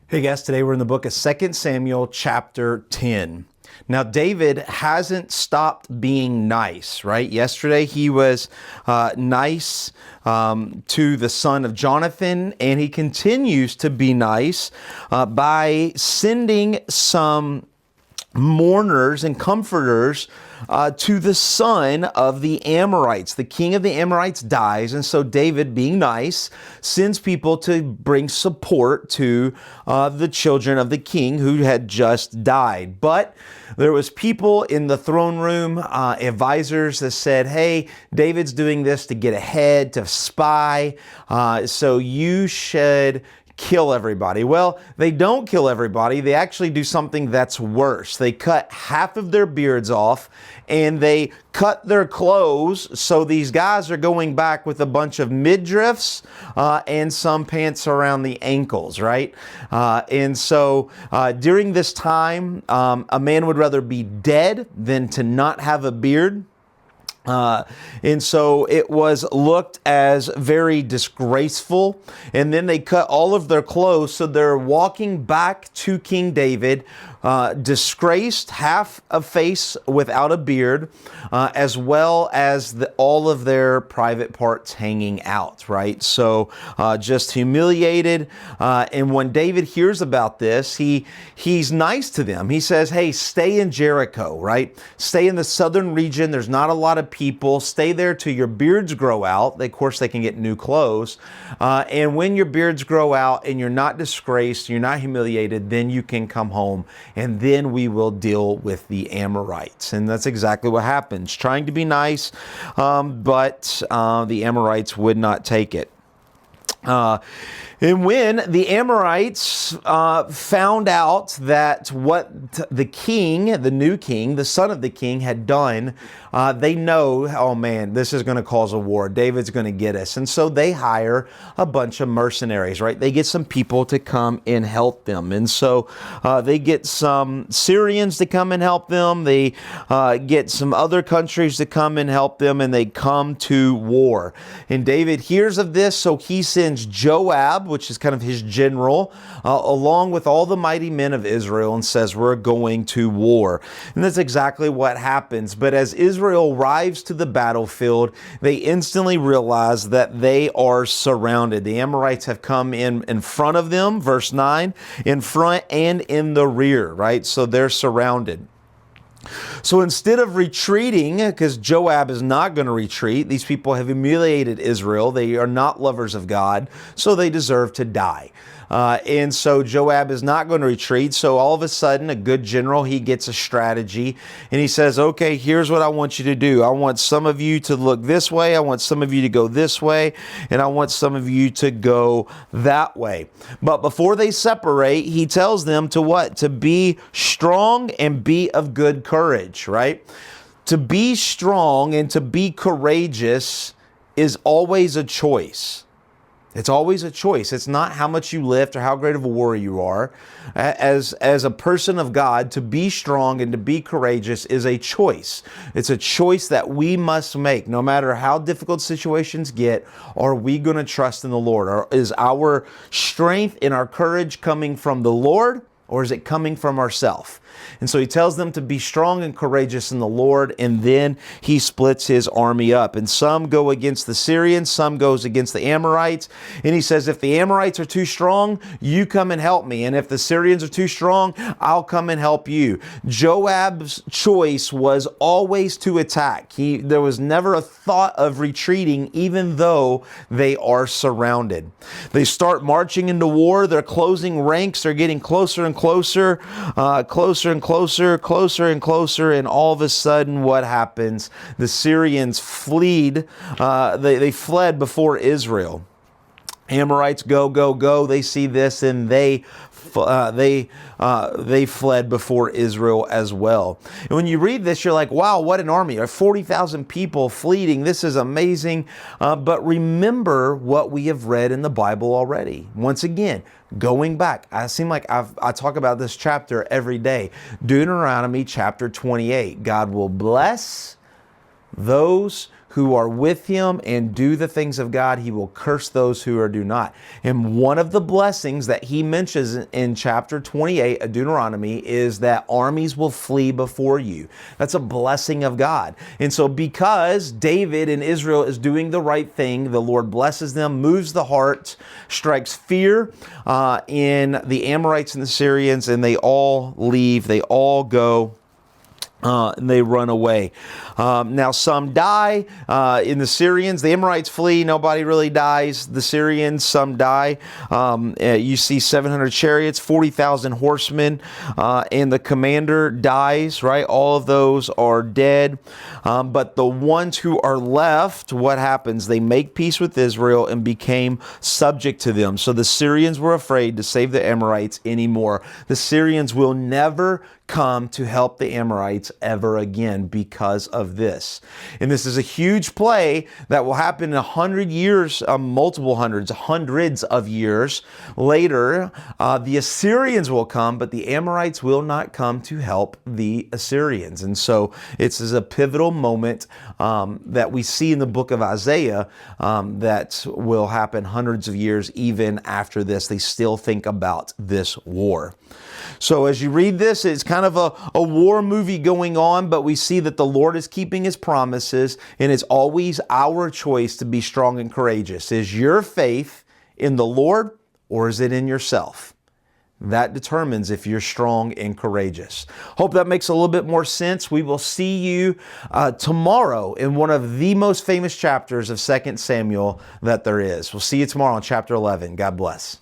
Hey guys, today we're in the book of 2 Samuel chapter 10. Now David hasn't stopped being nice, right? Yesterday he was nice to the son of Jonathan, and he continues to be nice by sending some mourners and comforters to the son of the Amorites. The king of the Amorites dies, and so David, being nice, sends people to bring support to the children of the king who had just died. But there was people in the throne room, advisors that said, hey, David's doing this to get ahead, to spy, so you should kill everybody. Well, they don't kill everybody. They actually do something that's worse. They cut half of their beards off and they cut their clothes. So these guys are going back with a bunch of midriffs and some pants around the ankles, right? And so during this time, a man would rather be dead than to not have a beard. And so it was looked as very disgraceful. And then they cut all of their clothes. So they're walking back to King David, disgraced, half a face without a beard, as well as all of their private parts hanging out, right? So just humiliated. And when David hears about this, he's nice to them. He says, hey, stay in Jericho, right? Stay in the southern region. There's not a lot of people. Stay there till your beards grow out. Of course, they can get new clothes. And when your beards grow out and you're not disgraced, you're not humiliated, then you can come home, and then we will deal with the Amorites. And that's exactly what happens. Trying to be nice, but the Amorites would not take it. And when the Amorites found out that what the king, the new king, the son of the king had done, they know, oh man, this is going to cause a war. David's going to get us. And so they hire a bunch of mercenaries, right? They get some people to come and help them. And so they get some Syrians to come and help them. They get some other countries to come and help them, and they come to war. And David hears of this, so he sends Joab, which is kind of his general, along with all the mighty men of Israel, and says, we're going to war. And that's exactly what happens. But as Israel arrives to the battlefield, they instantly realize that they are surrounded. The Amorites have come in front of them, verse 9, in front and in the rear, right? So they're surrounded. So instead of retreating, because Joab is not going to retreat, these people have humiliated Israel. They are not lovers of God, so they deserve to die. And so Joab is not going to retreat. So all of a sudden, a good general, he gets a strategy, and he says, okay, here's what I want you to do. I want some of you to look this way. I want some of you to go this way. And I want some of you to go that way. But before they separate, he tells them to what? To be strong and be of good courage, right? To be strong and to be courageous is always a choice. It's always a choice. It's not how much you lift or how great of a warrior you are. As a person of God, to be strong and to be courageous is a choice. It's a choice that we must make. No matter how difficult situations get, are we going to trust in the Lord? Or is our strength and our courage coming from the Lord, or is it coming from ourselves? And so he tells them to be strong and courageous in the Lord, and then he splits his army up. And some go against the Syrians, some goes against the Amorites. And he says, if the Amorites are too strong, you come and help me. And if the Syrians are too strong, I'll come and help you. Joab's choice was always to attack. There was never a thought of retreating, even though they are surrounded. They start marching into war. They're closing ranks. They're getting closer and closer, closer and closer and closer, and all of a sudden what happens? The Syrians fled. They fled before Israel. Amorites go. They see this and they fled before Israel as well. And when you read this, you're like, wow, what an army. 40,000 people fleeing. This is amazing. But remember what we have read in the Bible already. Once again, going back, I seem like I talk about this chapter every day. Deuteronomy chapter 28. God will bless those who are with him and do the things of God, he will curse those who do not. And one of the blessings that he mentions in chapter 28 of Deuteronomy is that armies will flee before you. That's a blessing of God. And so because David and Israel is doing the right thing, the Lord blesses them, moves the heart, strikes fear in the Amorites and the Syrians, and they all leave, they all go. And they run away. Now some die in the Syrians. The Amorites flee. Nobody really dies. The Syrians, some die. You see 700 chariots, 40,000 horsemen, and the commander dies, right? All of those are dead. But the ones who are left, what happens? They make peace with Israel and became subject to them. So the Syrians were afraid to save the Amorites anymore. The Syrians will never come to help the Amorites ever again because of this. And this is a huge play that will happen in 100 years, multiple hundreds of years later. The Assyrians will come, but the Amorites will not come to help the Assyrians. And so it's a pivotal moment that we see in the book of Isaiah that will happen hundreds of years even after this. They still think about this war. So as you read this, it's kind of a war movie going on, but we see that the Lord is keeping his promises, and it's always our choice to be strong and courageous. Is your faith in the Lord, or is it in yourself? That determines if you're strong and courageous. Hope that makes a little bit more sense. We will see you tomorrow in one of the most famous chapters of 2 Samuel that there is. We'll see you tomorrow in chapter 11. God bless.